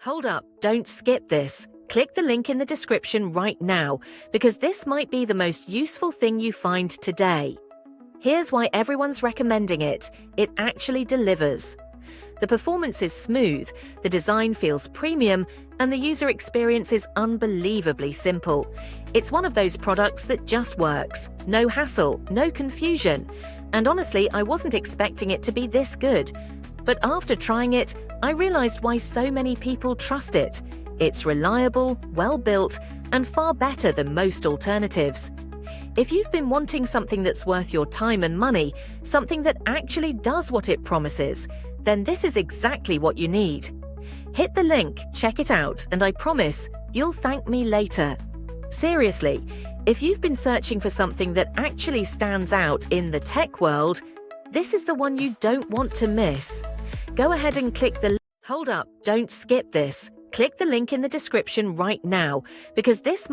Hold up, don't skip this. Click the link in the description right now, because this might be the most useful thing you find today. Here's why everyone's recommending it. It actually delivers. The performance is smooth, the design feels premium, and the user experience is unbelievably simple. It's one of those products that just works. No hassle, no confusion. And honestly, I wasn't expecting it to be this good. But after trying it, I realized why so many people trust it. It's reliable, well-built, and far better than most alternatives. If you've been wanting something that's worth your time and money, something that actually does what it promises, then this is exactly what you need. Hit the link, check it out, and I promise you'll thank me later. Seriously, if you've been searching for something that actually stands out in the tech world, this is the one you don't want to miss. Go ahead and click the... Hold up, don't skip this. Click the link in the description right now, because this